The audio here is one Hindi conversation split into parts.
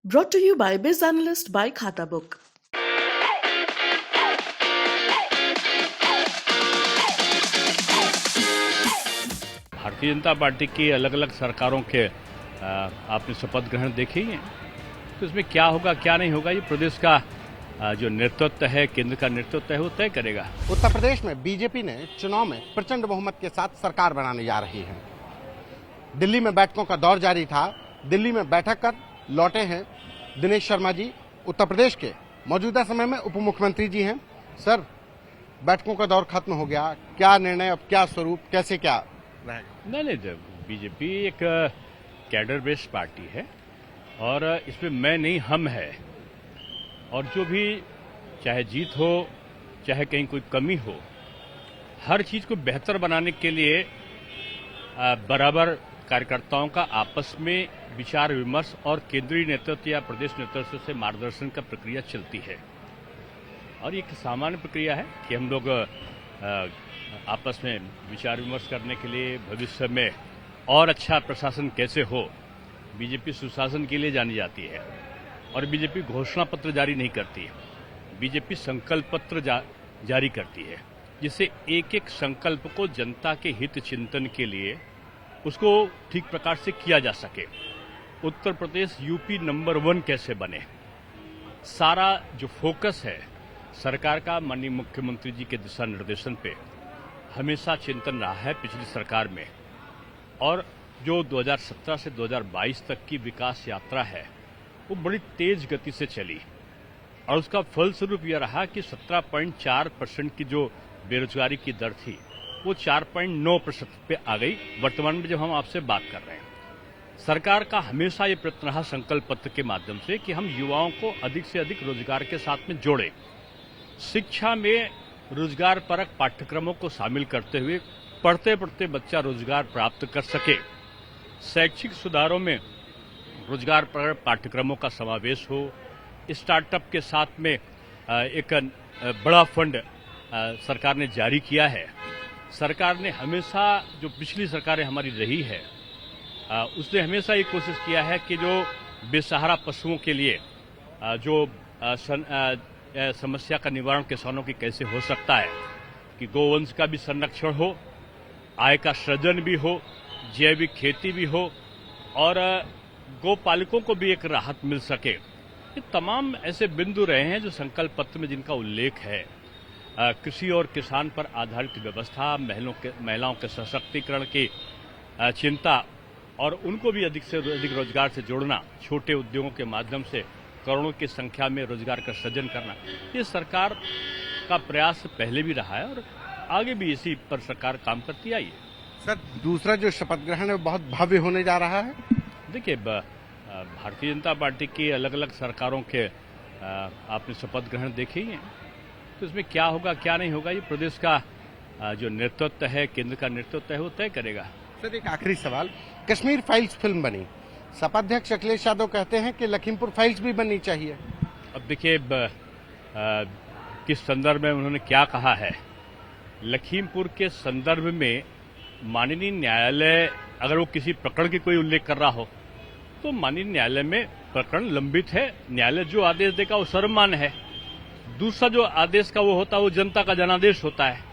Brought to you by Biz Analyst by Khata Book. Bharatiya Janata party की अलग अलग सरकारों के आपने शपथ ग्रहण देखे ही हैं, तो इसमें क्या होगा क्या नहीं होगा ये प्रदेश का जो नेतृत्व है, केंद्र का नेतृत्व है, वो तय करेगा। उत्तर प्रदेश में बीजेपी ने चुनाव में प्रचंड बहुमत के साथ सरकार बनाने जा रही है। दिल्ली में बैठकों का दौर जारी था। दिल्ली में बैठक कर लौटे हैं दिनेश शर्मा जी, उत्तर प्रदेश के मौजूदा समय में उप मुख्यमंत्री जी हैं। सर, बैठकों का दौर खत्म हो गया, क्या निर्णय, अब क्या स्वरूप, कैसे क्या रहेगा? नहीं, बीजेपी एक कैडर बेस्ड पार्टी है और इसमें मैं नहीं हम है, और जो भी चाहे जीत हो चाहे कहीं कोई कमी हो, हर चीज को बेहतर बनाने के लिए बराबर कार्यकर्ताओं का आपस में विचार विमर्श और केंद्रीय नेतृत्व या प्रदेश नेतृत्व से मार्गदर्शन का प्रक्रिया चलती है। और एक सामान्य प्रक्रिया है कि हम लोग आपस में विचार विमर्श करने के लिए भविष्य में और अच्छा प्रशासन कैसे हो। बीजेपी सुशासन के लिए जानी जाती है और बीजेपी घोषणा पत्र जारी नहीं करती है, बीजेपी संकल्प पत्र जारी करती है, जिससे एक एक संकल्प को जनता के हित चिंतन के लिए उसको ठीक प्रकार से किया जा सके। उत्तर प्रदेश यूपी नंबर 1 कैसे बने, सारा जो फोकस है सरकार का माननीय मुख्यमंत्री जी के दिशा निर्देशन पे हमेशा चिंतन रहा है पिछली सरकार में। और जो 2017 से 2022 तक की विकास यात्रा है वो बड़ी तेज गति से चली और उसका फलस्वरूप यह रहा कि 17.4% की जो बेरोजगारी की दर थी वो 4.9% पे आ गई वर्तमान में जब हम आपसे बात कर रहे हैं। सरकार का हमेशा ये प्रयत्न रहा संकल्प पत्र के माध्यम से कि हम युवाओं को अधिक से अधिक रोजगार के साथ में जोड़े, शिक्षा में रोजगार परक पाठ्यक्रमों को शामिल करते हुए पढ़ते पढ़ते बच्चा रोजगार प्राप्त कर सके, शैक्षिक सुधारों में रोजगार परक पाठ्यक्रमों का समावेश हो, स्टार्टअप के साथ में एक बड़ा फंड सरकार ने जारी किया है। सरकार ने हमेशा, जो पिछली सरकारें हमारी रही है, उसने हमेशा ये कोशिश किया है कि जो बेसहारा पशुओं के लिए जो समस्या का निवारण किसानों की कैसे हो सकता है कि गोवंश का भी संरक्षण हो, आय का सृजन भी हो, जैविक खेती भी हो और गोपालकों को भी एक राहत मिल सके। ये तमाम ऐसे बिंदु रहे हैं जो संकल्प पत्र में जिनका उल्लेख है। कृषि और किसान पर आधारित व्यवस्था, महिलाओं के सशक्तिकरण की चिंता और उनको भी अधिक से अधिक रोजगार से जोड़ना, छोटे उद्योगों के माध्यम से करोड़ों की संख्या में रोजगार का सृजन करना, ये सरकार का प्रयास पहले भी रहा है और आगे भी इसी पर सरकार काम करती आई है। सर, दूसरा जो शपथ ग्रहण है वो बहुत भव्य होने जा रहा है। देखिए, भारतीय जनता पार्टी की अलग अलग सरकारों के आपने शपथ ग्रहण देखे ही हैं, तो इसमें क्या होगा क्या नहीं होगा ये प्रदेश का जो नेतृत्व है, केंद्र का नेतृत्व है, वो तय करेगा। सर, एक आखिरी सवाल, कश्मीर फाइल्स फिल्म बनी, सपाध्यक्ष अखिलेश यादव कहते हैं कि लखीमपुर फाइल्स भी बननी चाहिए। अब देखिए किस संदर्भ में उन्होंने क्या कहा है। लखीमपुर के संदर्भ में माननीय न्यायालय, अगर वो किसी प्रकरण की कोई उल्लेख कर रहा हो तो माननीय न्यायालय में प्रकरण लंबित है, न्यायालय जो आदेश देगा वो सर्वमान्य है। दूसरा जो आदेश का वो होता है वो जनता का जनादेश होता है।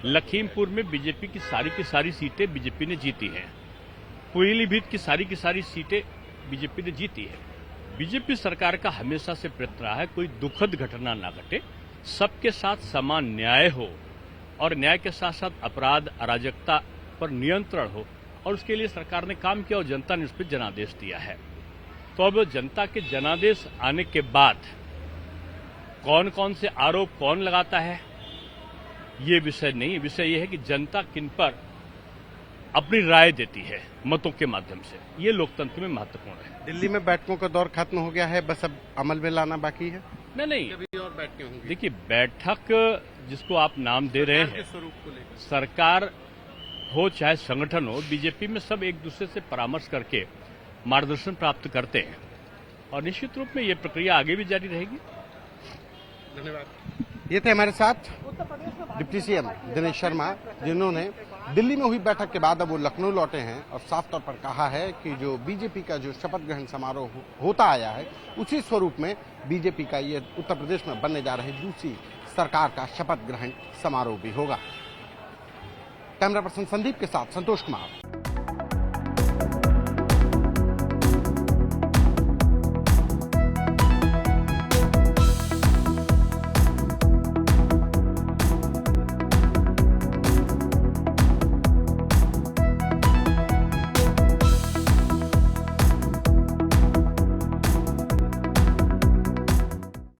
लखीमपुर में बीजेपी की सारी सीटें बीजेपी ने जीती हैं, पीलीभीत की सारी सीटें बीजेपी ने जीती है। बीजेपी सरकार का हमेशा से प्रयत्न रहा है कोई दुखद घटना ना घटे, सबके साथ समान न्याय हो और न्याय के साथ साथ अपराध अराजकता पर नियंत्रण हो, और उसके लिए सरकार ने काम किया और जनता ने उस पर जनादेश दिया है। तो अब जनता के जनादेश आने के बाद कौन कौन से आरोप कौन लगाता है ये विषय नहीं, विषय ये है कि जनता किन पर अपनी राय देती है मतों के माध्यम से, ये लोकतंत्र में महत्वपूर्ण है। दिल्ली में बैठकों का दौर खत्म हो गया है, बस अब अमल में लाना बाकी है। नहीं, कभी और बैठकें होंगी। देखिए, बैठक जिसको आप नाम दे रहे हैं, स्वरूप को लेकर सरकार हो चाहे संगठन हो, बीजेपी में सब एक दूसरे से परामर्श करके मार्गदर्शन प्राप्त करते हैं और निश्चित रूप में ये प्रक्रिया आगे भी जारी रहेगी। धन्यवाद। ये थे हमारे साथ डिप्टी सीएम दिनेश शर्मा, जिन्होंने दिल्ली में हुई बैठक के बाद अब वो लखनऊ लौटे हैं और साफ तौर पर कहा है कि जो बीजेपी का जो शपथ ग्रहण समारोह होता आया है उसी स्वरूप में बीजेपी का ये उत्तर प्रदेश में बनने जा रही दूसरी सरकार का शपथ ग्रहण समारोह भी होगा। कैमरा पर्सन संदीप के साथ संतोष कुमार।